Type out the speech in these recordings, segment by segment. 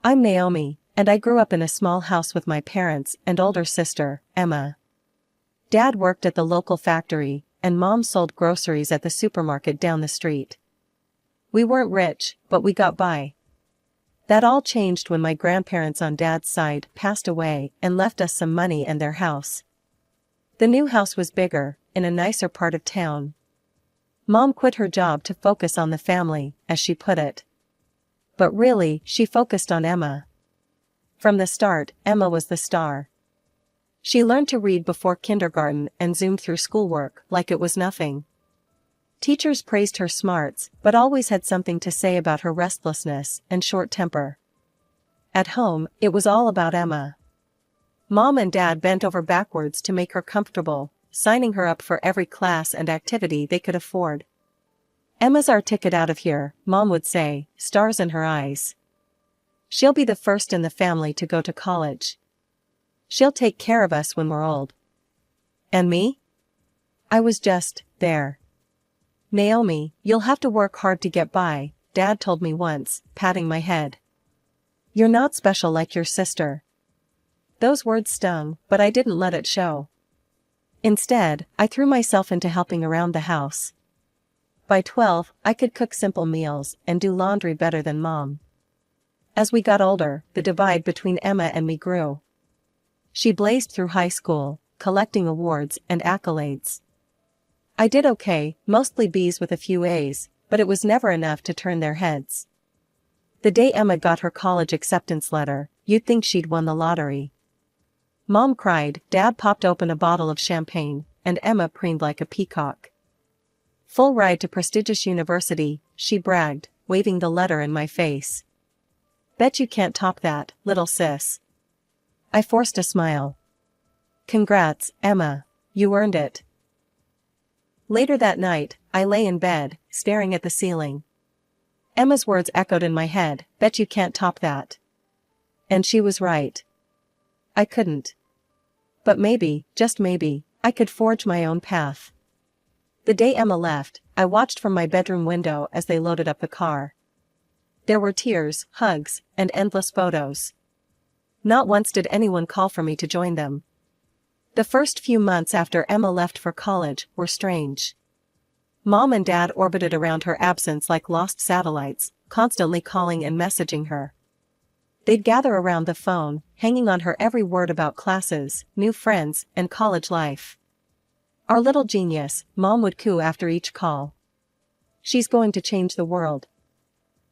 I'm Naomi, and I grew up in a small house with my parents and older sister, Emma. Dad worked at the local factory, and Mom sold groceries at the supermarket down the street. We weren't rich, but we got by. That all changed when my grandparents on Dad's side passed away and left us some money and their house. The new house was bigger, in a nicer part of town. Mom quit her job to focus on the family, as she put it. But really, she focused on Emma. From the start, Emma was the star. She learned to read before kindergarten and zoomed through schoolwork like it was nothing. Teachers praised her smarts, but always had something to say about her restlessness and short temper. At home, it was all about Emma. Mom and Dad bent over backwards to make her comfortable, signing her up for every class and activity they could afford. "Emma's our ticket out of here," Mom would say, stars in her eyes. "She'll be the first in the family to go to college. She'll take care of us when we're old." And me? I was just there. "Naomi, you'll have to work hard to get by," Dad told me once, patting my head. "You're not special like your sister." Those words stung, but I didn't let it show. Instead, I threw myself into helping around the house. By 12, I could cook simple meals and do laundry better than Mom. As we got older, the divide between Emma and me grew. She blazed through high school, collecting awards and accolades. I did okay, mostly B's with a few A's, but it was never enough to turn their heads. The day Emma got her college acceptance letter, you'd think she'd won the lottery. Mom cried, Dad popped open a bottle of champagne, and Emma preened like a peacock. "Full ride to prestigious university," she bragged, waving the letter in my face. "Bet you can't top that, little sis." I forced a smile. "Congrats, Emma. You earned it." Later that night, I lay in bed, staring at the ceiling. Emma's words echoed in my head, "Bet you can't top that." And she was right. I couldn't. But maybe, just maybe, I could forge my own path. The day Emma left, I watched from my bedroom window as they loaded up the car. There were tears, hugs, and endless photos. Not once did anyone call for me to join them. The first few months after Emma left for college were strange. Mom and Dad orbited around her absence like lost satellites, constantly calling and messaging her. They'd gather around the phone, hanging on her every word about classes, new friends, and college life. "Our little genius," Mom would coo after each call. "She's going to change the world."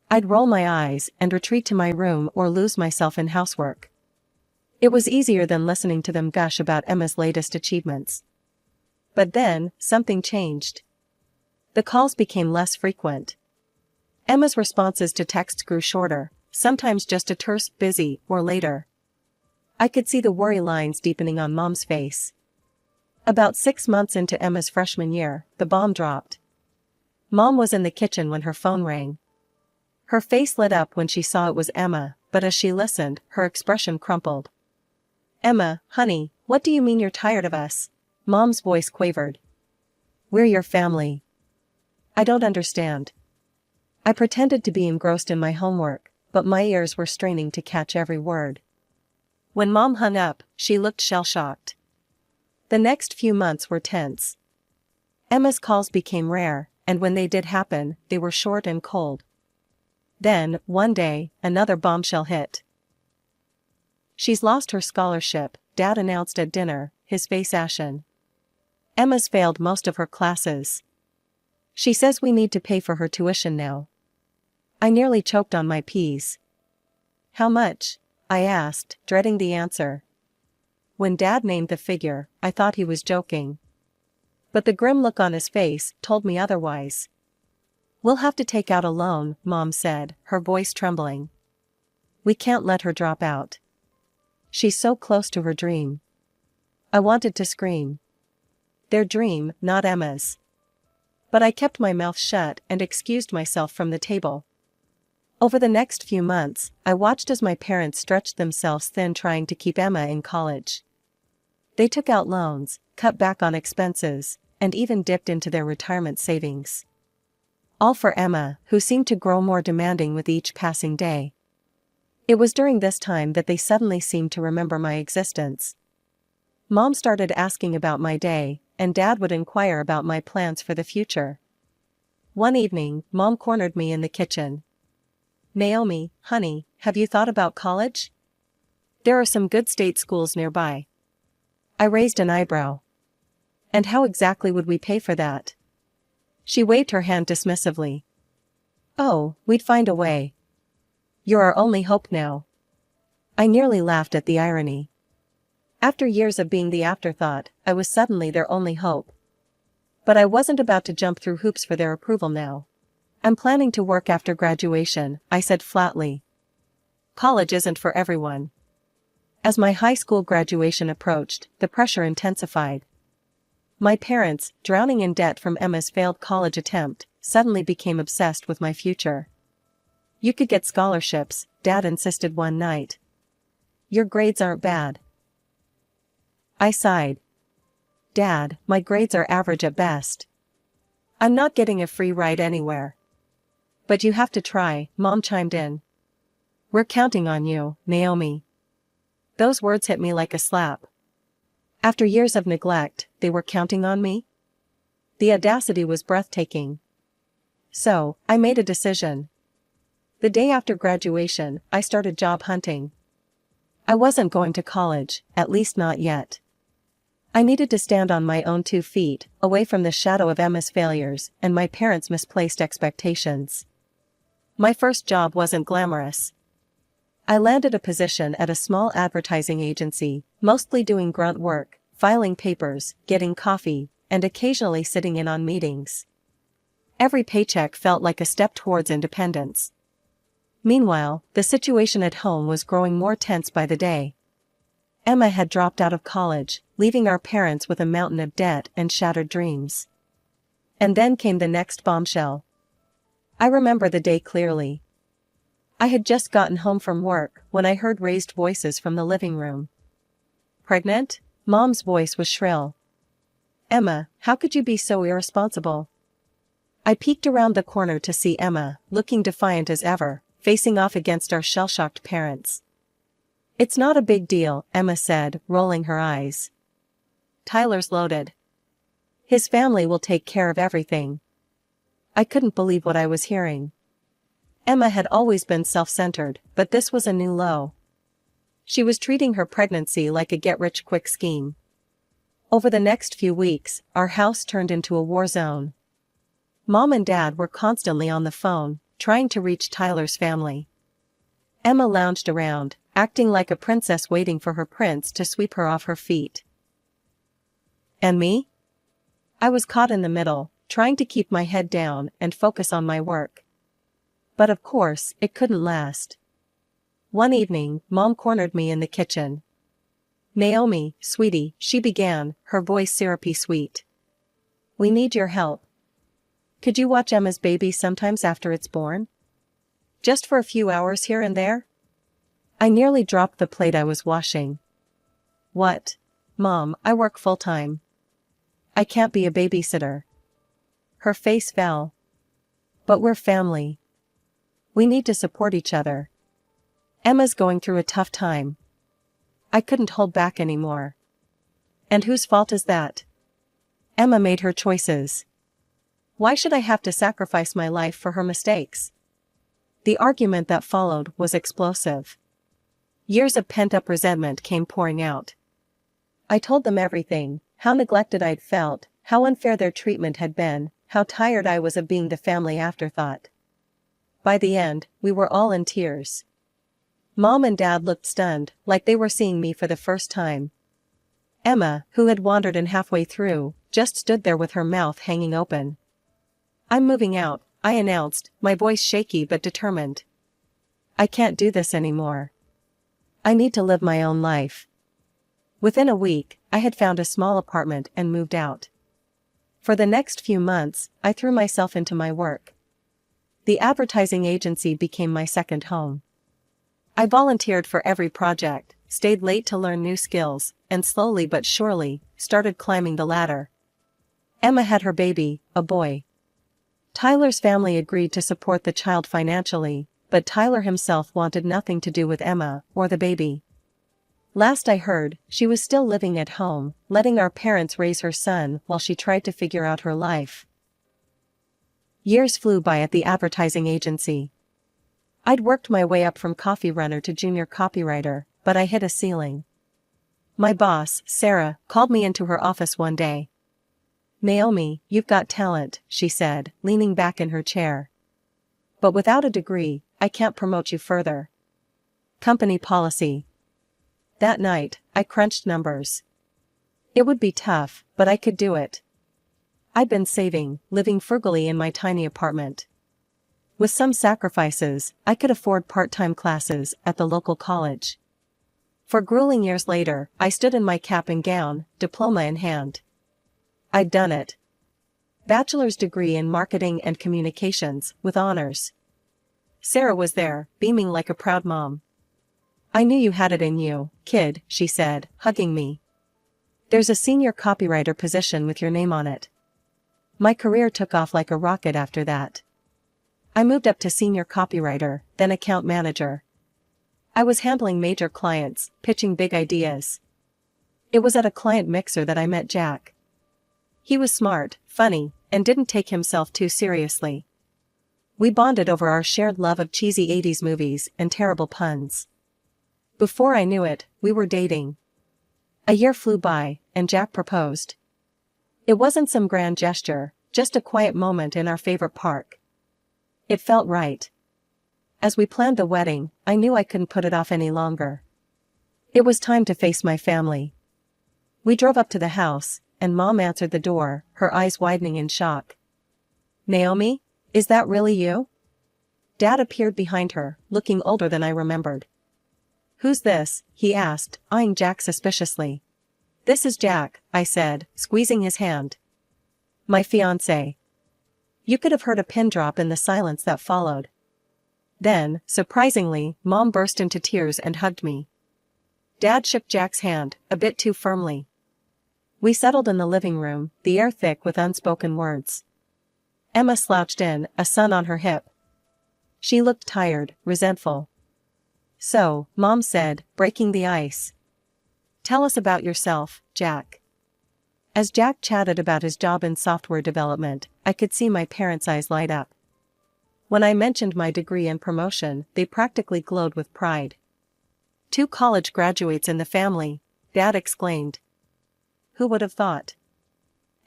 I'd roll my eyes and retreat to my room or lose myself in housework. It was easier than listening to them gush about Emma's latest achievements. But then, something changed. The calls became less frequent. Emma's responses to texts grew shorter, sometimes just a terse "busy" or "later." I could see the worry lines deepening on Mom's face. About 6 months into Emma's freshman year, the bomb dropped. Mom was in the kitchen when her phone rang. Her face lit up when she saw it was Emma, but as she listened, her expression crumpled. "Emma, honey, what do you mean you're tired of us?" Mom's voice quavered. "We're your family." "I don't understand." I pretended to be engrossed in my homework, but my ears were straining to catch every word. When Mom hung up, she looked shell-shocked. The next few months were tense. Emma's calls became rare, and when they did happen, they were short and cold. Then, one day, another bombshell hit. "She's lost her scholarship," Dad announced at dinner, his face ashen. "Emma's failed most of her classes. She says we need to pay for her tuition now." I nearly choked on my peas. "How much?" I asked, dreading the answer. When Dad named the figure, I thought he was joking. But the grim look on his face told me otherwise. "We'll have to take out a loan," Mom said, her voice trembling. "We can't let her drop out. She's so close to her dream." I wanted to scream. Their dream, not Emma's. But I kept my mouth shut and excused myself from the table. Over the next few months, I watched as my parents stretched themselves thin trying to keep Emma in college. They took out loans, cut back on expenses, and even dipped into their retirement savings. All for Emma, who seemed to grow more demanding with each passing day. It was during this time that they suddenly seemed to remember my existence. Mom started asking about my day, and Dad would inquire about my plans for the future. One evening, Mom cornered me in the kitchen. "Naomi, honey, have you thought about college? There are some good state schools nearby." I raised an eyebrow. "And how exactly would we pay for that?" She waved her hand dismissively. "Oh, we'd find a way. You're our only hope now." I nearly laughed at the irony. After years of being the afterthought, I was suddenly their only hope. But I wasn't about to jump through hoops for their approval now. "I'm planning to work after graduation," I said flatly. "College isn't for everyone." As my high school graduation approached, the pressure intensified. My parents, drowning in debt from Emma's failed college attempt, suddenly became obsessed with my future. "You could get scholarships," Dad insisted one night. "Your grades aren't bad." I sighed. "Dad, my grades are average at best. I'm not getting a free ride anywhere." "But you have to try," Mom chimed in. "We're counting on you, Naomi." Those words hit me like a slap. After years of neglect, they were counting on me? The audacity was breathtaking. So, I made a decision. The day after graduation, I started job hunting. I wasn't going to college, at least not yet. I needed to stand on my own 2 feet, away from the shadow of Emma's failures and my parents' misplaced expectations. My first job wasn't glamorous. I landed a position at a small advertising agency, mostly doing grunt work, filing papers, getting coffee, and occasionally sitting in on meetings. Every paycheck felt like a step towards independence. Meanwhile, the situation at home was growing more tense by the day. Emma had dropped out of college, leaving our parents with a mountain of debt and shattered dreams. And then came the next bombshell. I remember the day clearly. I had just gotten home from work when I heard raised voices from the living room. "Pregnant?" Mom's voice was shrill. "Emma, how could you be so irresponsible?" I peeked around the corner to see Emma, looking defiant as ever, facing off against our shell-shocked parents. "It's not a big deal," Emma said, rolling her eyes. "Tyler's loaded. His family will take care of everything." I couldn't believe what I was hearing. Emma had always been self-centered, but this was a new low. She was treating her pregnancy like a get-rich-quick scheme. Over the next few weeks, our house turned into a war zone. Mom and Dad were constantly on the phone, trying to reach Tyler's family. Emma lounged around, acting like a princess waiting for her prince to sweep her off her feet. And me? I was caught in the middle, trying to keep my head down and focus on my work. But of course, it couldn't last. One evening, Mom cornered me in the kitchen. "Naomi, sweetie," she began, her voice syrupy sweet. "We need your help. Could you watch Emma's baby sometimes after it's born? Just for a few hours here and there?" I nearly dropped the plate I was washing. "What? Mom, I work full-time. I can't be a babysitter." Her face fell. "But we're family. We need to support each other. Emma's going through a tough time." I couldn't hold back anymore. "And whose fault is that? Emma made her choices. Why should I have to sacrifice my life for her mistakes?" The argument that followed was explosive. Years of pent-up resentment came pouring out. I told them everything, how neglected I'd felt, how unfair their treatment had been, how tired I was of being the family afterthought. By the end, we were all in tears. Mom and Dad looked stunned, like they were seeing me for the first time. Emma, who had wandered in halfway through, just stood there with her mouth hanging open. "I'm moving out," I announced, my voice shaky but determined. "I can't do this anymore. I need to live my own life." Within a week, I had found a small apartment and moved out. For the next few months, I threw myself into my work. The advertising agency became my second home. I volunteered for every project, stayed late to learn new skills, and slowly but surely, started climbing the ladder. Emma had her baby, a boy. Tyler's family agreed to support the child financially, but Tyler himself wanted nothing to do with Emma or the baby. Last I heard, she was still living at home, letting our parents raise her son while she tried to figure out her life. Years flew by at the advertising agency. I'd worked my way up from coffee runner to junior copywriter, but I hit a ceiling. My boss, Sarah, called me into her office one day. "Naomi, you've got talent," she said, leaning back in her chair. "But without a degree, I can't promote you further. Company policy." That night, I crunched numbers. It would be tough, but I could do it. I'd been saving, living frugally in my tiny apartment. With some sacrifices, I could afford part-time classes at the local college. For grueling years later, I stood in my cap and gown, diploma in hand. I'd done it. Bachelor's degree in marketing and communications, with honors. Sarah was there, beaming like a proud mom. "I knew you had it in you, kid," she said, hugging me. "There's a senior copywriter position with your name on it." My career took off like a rocket after that. I moved up to senior copywriter, then account manager. I was handling major clients, pitching big ideas. It was at a client mixer that I met Jack. He was smart, funny, and didn't take himself too seriously. We bonded over our shared love of cheesy 80s movies and terrible puns. Before I knew it, we were dating. A year flew by, and Jack proposed. It wasn't some grand gesture, just a quiet moment in our favorite park. It felt right. As we planned the wedding, I knew I couldn't put it off any longer. It was time to face my family. We drove up to the house, and Mom answered the door, her eyes widening in shock. "Naomi, is that really you?" Dad appeared behind her, looking older than I remembered. "Who's this?" he asked, eyeing Jack suspiciously. "This is Jack," I said, squeezing his hand. "My fiancé." You could have heard a pin drop in the silence that followed. Then, surprisingly, Mom burst into tears and hugged me. Dad shook Jack's hand, a bit too firmly. We settled in the living room, the air thick with unspoken words. Emma slouched in, a son on her hip. She looked tired, resentful. "So," Mom said, breaking the ice. "Tell us about yourself, Jack." As Jack chatted about his job in software development, I could see my parents' eyes light up. When I mentioned my degree and promotion, they practically glowed with pride. "2 college graduates in the family," Dad exclaimed. "Who would have thought?"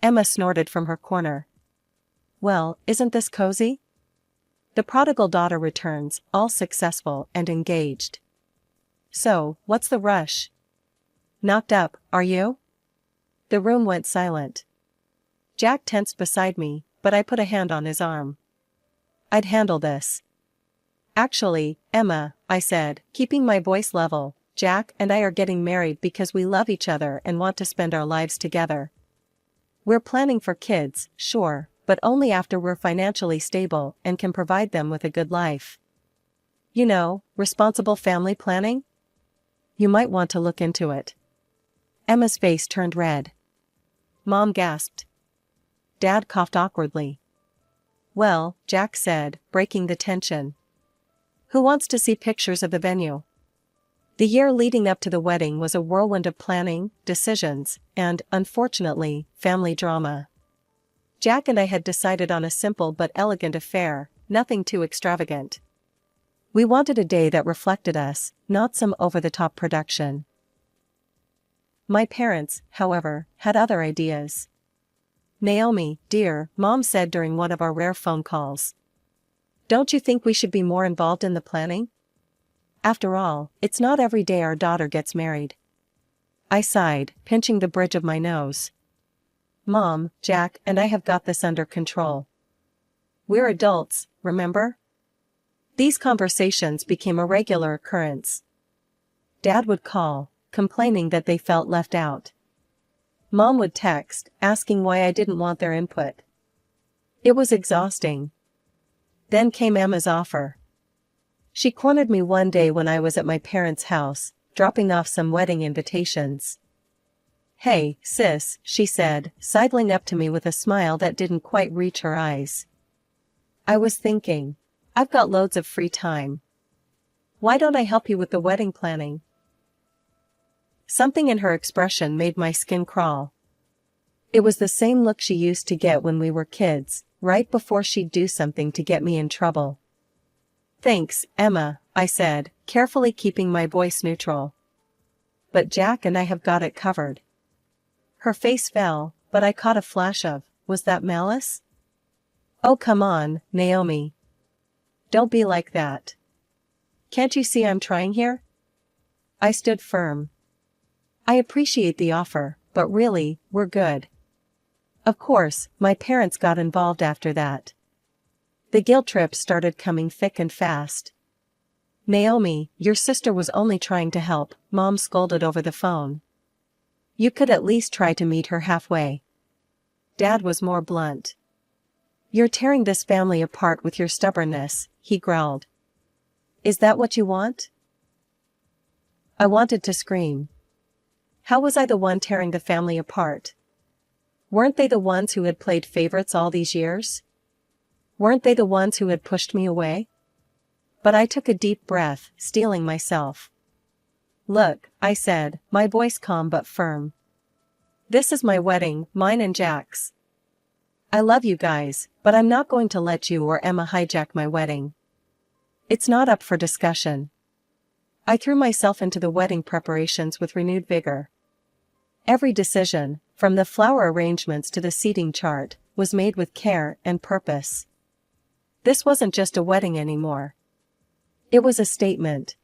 Emma snorted from her corner. "Well, isn't this cozy?" The prodigal daughter returns, all successful and engaged. "So, what's the rush?" "Knocked up, are you?" The room went silent. Jack tensed beside me, but I put a hand on his arm. "I'd handle this." "Actually, Emma," I said, keeping my voice level, "Jack and I are getting married because we love each other and want to spend our lives together. We're planning for kids, sure, but only after we're financially stable and can provide them with a good life. You know, responsible family planning? You might want to look into it." Emma's face turned red. Mom gasped. Dad coughed awkwardly. "Well," Jack said, breaking the tension. "Who wants to see pictures of the venue?" The year leading up to the wedding was a whirlwind of planning, decisions, and, unfortunately, family drama. Jack and I had decided on a simple but elegant affair, nothing too extravagant. We wanted a day that reflected us, not some over-the-top production. My parents, however, had other ideas. "Naomi, dear," Mom said during one of our rare phone calls. "Don't you think we should be more involved in the planning? After all, it's not every day our daughter gets married." I sighed, pinching the bridge of my nose. "Mom, Jack and I have got this under control. We're adults, remember?" These conversations became a regular occurrence. Dad would call, complaining that they felt left out. Mom would text, asking why I didn't want their input. It was exhausting. Then came Emma's offer. She cornered me one day when I was at my parents' house, dropping off some wedding invitations. "Hey, sis," she said, sidling up to me with a smile that didn't quite reach her eyes. "I was thinking. I've got loads of free time. Why don't I help you with the wedding planning? Something in her expression made my skin crawl. It was the same look she used to get when we were kids, right before she'd do something to get me in trouble. Thanks, Emma, I said, carefully keeping my voice neutral. But Jack and I have got it covered. Her face fell, but I caught a flash of, was that malice? Oh come on, Naomi. Don't be like that. Can't you see I'm trying here? I stood firm. I appreciate the offer, but really, we're good. Of course, my parents got involved after that. The guilt trips started coming thick and fast. Naomi, your sister was only trying to help, Mom scolded over the phone. You could at least try to meet her halfway. Dad was more blunt. You're tearing this family apart with your stubbornness, he growled. Is that what you want? I wanted to scream. How was I the one tearing the family apart? Weren't they the ones who had played favorites all these years? Weren't they the ones who had pushed me away? But I took a deep breath, steeling myself. Look, I said, my voice calm but firm. This is my wedding, mine and Jack's. I love you guys, but I'm not going to let you or Emma hijack my wedding. It's not up for discussion. I threw myself into the wedding preparations with renewed vigor. Every decision, from the flower arrangements to the seating chart, was made with care and purpose. This wasn't just a wedding anymore. It was a statement.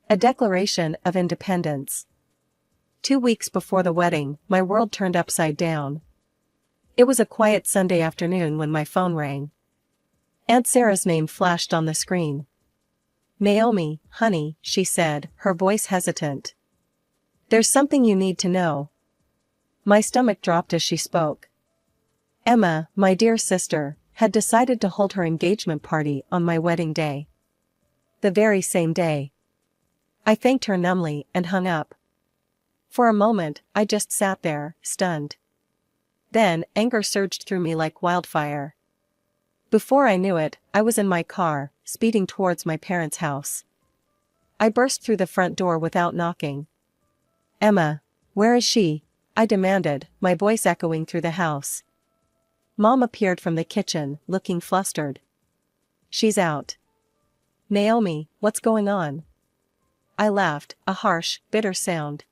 A declaration of independence. 2 weeks before the wedding, my world turned upside down. It was a quiet Sunday afternoon when my phone rang. Aunt Sarah's name flashed on the screen. Naomi, honey, she said, her voice hesitant. There's something you need to know. My stomach dropped as she spoke. Emma, my dear sister, had decided to hold her engagement party on my wedding day. The very same day. I thanked her numbly and hung up. For a moment, I just sat there, stunned. Then, anger surged through me like wildfire. Before I knew it, I was in my car, speeding towards my parents' house. I burst through the front door without knocking. Emma, where is she? I demanded, my voice echoing through the house. Mom appeared from the kitchen, looking flustered. She's out. Naomi, what's going on? I laughed, a harsh, bitter sound.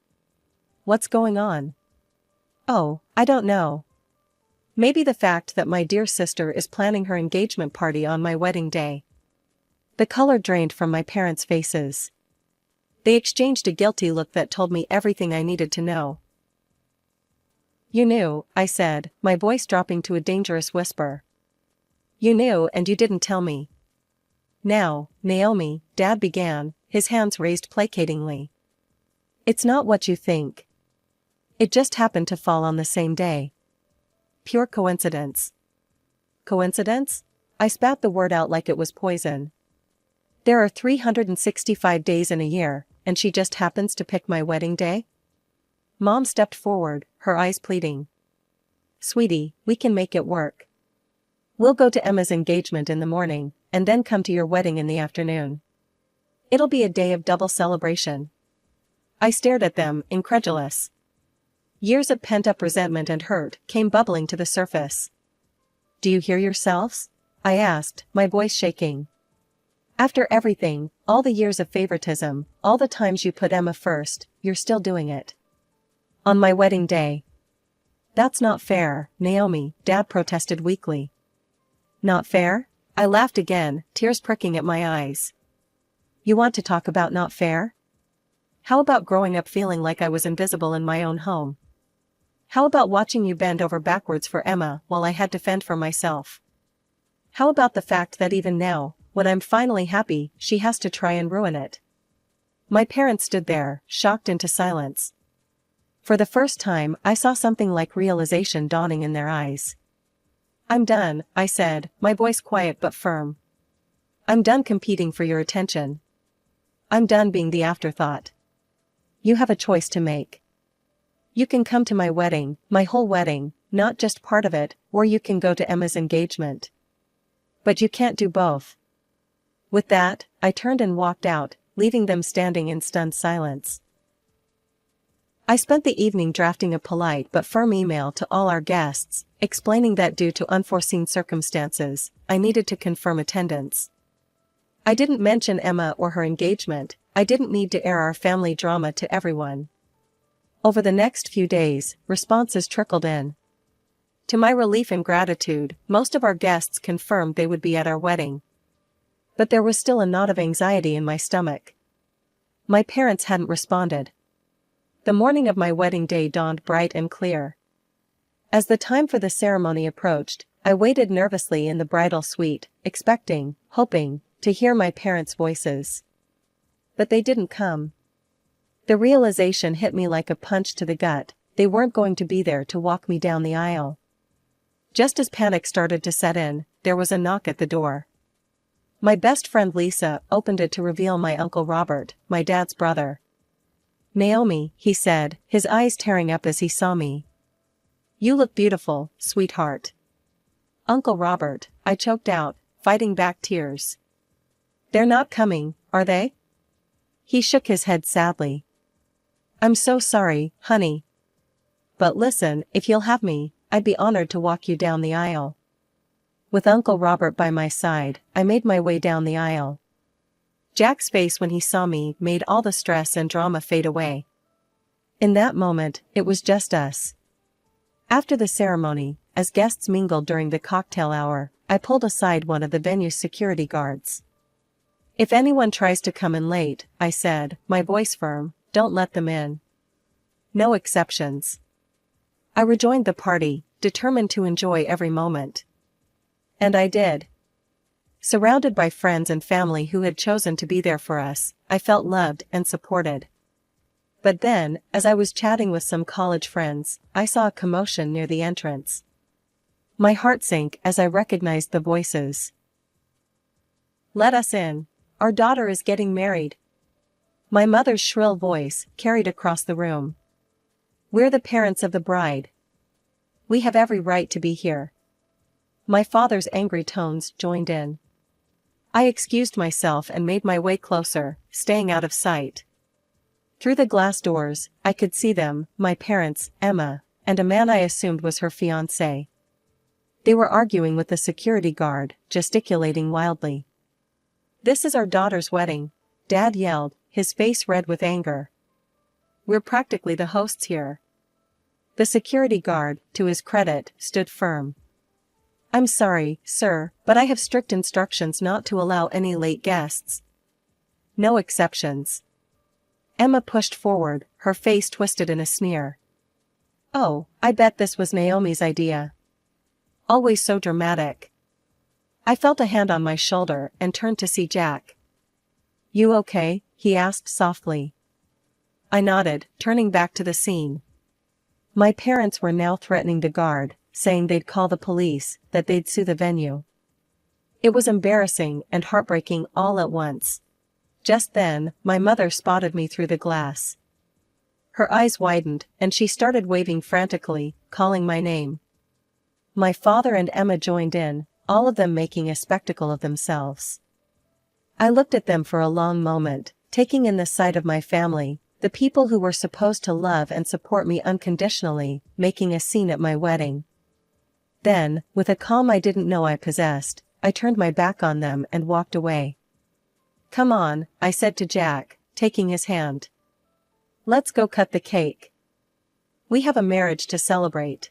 What's going on? Oh, I don't know. Maybe the fact that my dear sister is planning her engagement party on my wedding day. The color drained from my parents' faces. They exchanged a guilty look that told me everything I needed to know. You knew, I said, my voice dropping to a dangerous whisper. You knew and you didn't tell me. Now, Naomi, Dad began, his hands raised placatingly. It's not what you think. It just happened to fall on the same day. Pure coincidence. Coincidence? I spat the word out like it was poison. There are 365 days in a year, and she just happens to pick my wedding day? Mom stepped forward, her eyes pleading. Sweetie, we can make it work. We'll go to Emma's engagement in the morning, and then come to your wedding in the afternoon. It'll be a day of double celebration. I stared at them, incredulous. Years of pent-up resentment and hurt came bubbling to the surface. Do you hear yourselves? I asked, my voice shaking. After everything, all the years of favoritism, all the times you put Emma first, you're still doing it. On my wedding day. That's not fair, Naomi, Dad protested weakly. Not fair? I laughed again, tears pricking at my eyes. You want to talk about not fair? How about growing up feeling like I was invisible in my own home? How about watching you bend over backwards for Emma while I had to fend for myself? How about the fact that even now, when I'm finally happy, she has to try and ruin it? My parents stood there, shocked into silence. For the first time, I saw something like realization dawning in their eyes. I'm done, I said, my voice quiet but firm. I'm done competing for your attention. I'm done being the afterthought. You have a choice to make. You can come to my wedding, my whole wedding, not just part of it, or you can go to Emma's engagement. But you can't do both. With that, I turned and walked out, leaving them standing in stunned silence. I spent the evening drafting a polite but firm email to all our guests, explaining that due to unforeseen circumstances, I needed to confirm attendance. I didn't mention Emma or her engagement. I didn't need to air our family drama to everyone. Over the next few days, responses trickled in. To my relief and gratitude, most of our guests confirmed they would be at our wedding. But there was still a knot of anxiety in my stomach. My parents hadn't responded. The morning of my wedding day dawned bright and clear. As the time for the ceremony approached, I waited nervously in the bridal suite, expecting, hoping, to hear my parents' voices. But they didn't come. The realization hit me like a punch to the gut. They weren't going to be there to walk me down the aisle. Just as panic started to set in, there was a knock at the door. My best friend Lisa opened it to reveal my Uncle Robert, my dad's brother. "Naomi," he said, his eyes tearing up as he saw me. "You look beautiful, sweetheart." "Uncle Robert," I choked out, fighting back tears. "They're not coming, are they?" He shook his head sadly. "I'm so sorry, honey. But listen, if you'll have me, I'd be honored to walk you down the aisle." With Uncle Robert by my side, I made my way down the aisle. Jack's face when he saw me made all the stress and drama fade away. In that moment, it was just us. After the ceremony, as guests mingled during the cocktail hour, I pulled aside one of the venue's security guards. "If anyone tries to come in late," I said, my voice firm, "don't let them in. No exceptions." I rejoined the party, determined to enjoy every moment. And I did. Surrounded by friends and family who had chosen to be there for us, I felt loved and supported. But then, as I was chatting with some college friends, I saw a commotion near the entrance. My heart sank as I recognized the voices. "Let us in. Our daughter is getting married." My mother's shrill voice carried across the room. "We're the parents of the bride. We have every right to be here." My father's angry tones joined in. I excused myself and made my way closer, staying out of sight. Through the glass doors, I could see them, my parents, Emma, and a man I assumed was her fiancé. They were arguing with the security guard, gesticulating wildly. "This is our daughter's wedding," Dad yelled, his face red with anger. "We're practically the hosts here." The security guard, to his credit, stood firm. "I'm sorry, sir, but I have strict instructions not to allow any late guests." "No exceptions." Emma pushed forward, her face twisted in a sneer. "Oh, I bet this was Naomi's idea. Always so dramatic." I felt a hand on my shoulder and turned to see Jack. "You okay?" he asked softly. I nodded, turning back to the scene. My parents were now threatening the guard, saying they'd call the police, that they'd sue the venue. It was embarrassing and heartbreaking all at once. Just then, my mother spotted me through the glass. Her eyes widened, and she started waving frantically, calling my name. My father and Emma joined in, all of them making a spectacle of themselves. I looked at them for a long moment, taking in the sight of my family, the people who were supposed to love and support me unconditionally, making a scene at my wedding. Then, with a calm I didn't know I possessed, I turned my back on them and walked away. "Come on," I said to Jack, taking his hand. "Let's go cut the cake. We have a marriage to celebrate."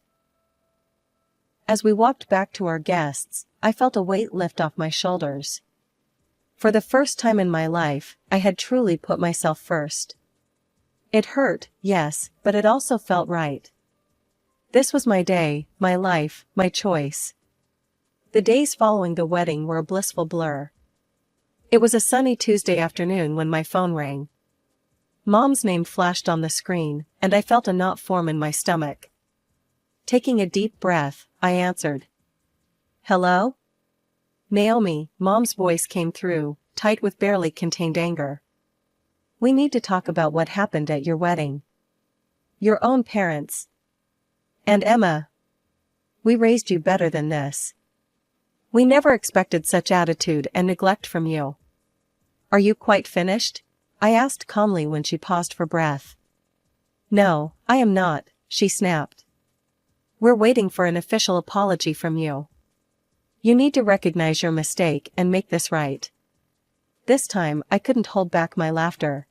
As we walked back to our guests, I felt a weight lift off my shoulders. For the first time in my life, I had truly put myself first. It hurt, yes, but it also felt right. This was my day, my life, my choice. The days following the wedding were a blissful blur. It was a sunny Tuesday afternoon when my phone rang. Mom's name flashed on the screen, and I felt a knot form in my stomach. Taking a deep breath, I answered. "Hello?" "Naomi," Mom's voice came through, tight with barely contained anger. "We need to talk about what happened at your wedding. Your own parents. And Emma. We raised you better than this. We never expected such attitude and neglect from you." Are you quite finished? I asked calmly when she paused for breath. No, I am not, she snapped. We're waiting for an official apology from you. You need to recognize your mistake and make this right. This time I couldn't hold back my laughter.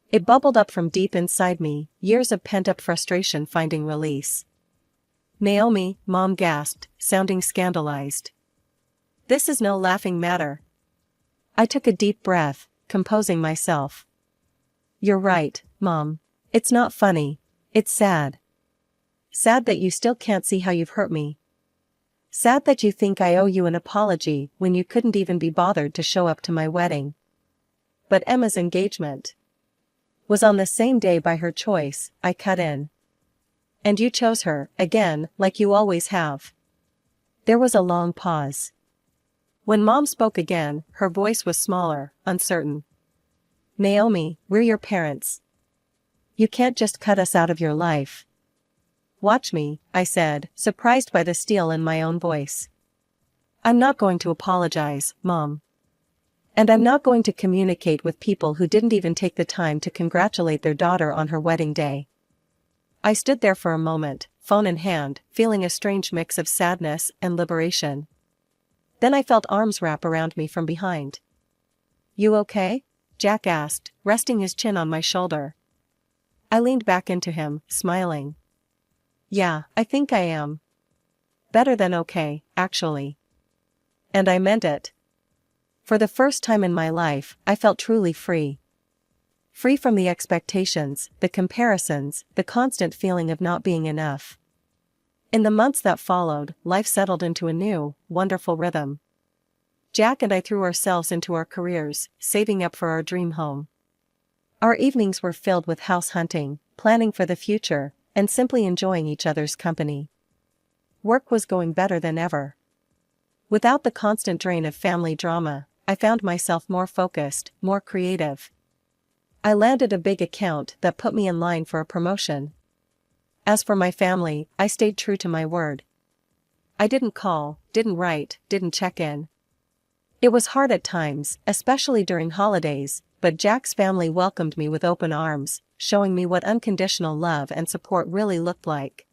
It bubbled up from deep inside me, years of pent-up frustration finding release. Naomi, Mom gasped, sounding scandalized. This is no laughing matter. I took a deep breath, composing myself. You're right, Mom. It's not funny. It's sad. Sad that you still can't see how you've hurt me. Sad that you think I owe you an apology when you couldn't even be bothered to show up to my wedding. But Emma's engagement was on the same day by her choice, I cut in. And you chose her, again, like you always have. There was a long pause. When Mom spoke again, her voice was smaller, uncertain. Naomi, we're your parents. You can't just cut us out of your life. Watch me, I said, surprised by the steel in my own voice. I'm not going to apologize, Mom. And I'm not going to communicate with people who didn't even take the time to congratulate their daughter on her wedding day. I stood there for a moment, phone in hand, feeling a strange mix of sadness and liberation. Then I felt arms wrap around me from behind. You okay? Jack asked, resting his chin on my shoulder. I leaned back into him, smiling. Yeah, I think I am. Better than okay, actually. And I meant it. For the first time in my life, I felt truly free. Free from the expectations, the comparisons, the constant feeling of not being enough. In the months that followed, life settled into a new, wonderful rhythm. Jack and I threw ourselves into our careers, saving up for our dream home. Our evenings were filled with house hunting, planning for the future, and simply enjoying each other's company. Work was going better than ever. Without the constant drain of family drama, I found myself more focused, more creative. I landed a big account that put me in line for a promotion. As for my family, I stayed true to my word. I didn't call, didn't write, didn't check in. It was hard at times, especially during holidays, but Jack's family welcomed me with open arms, showing me what unconditional love and support really looked like.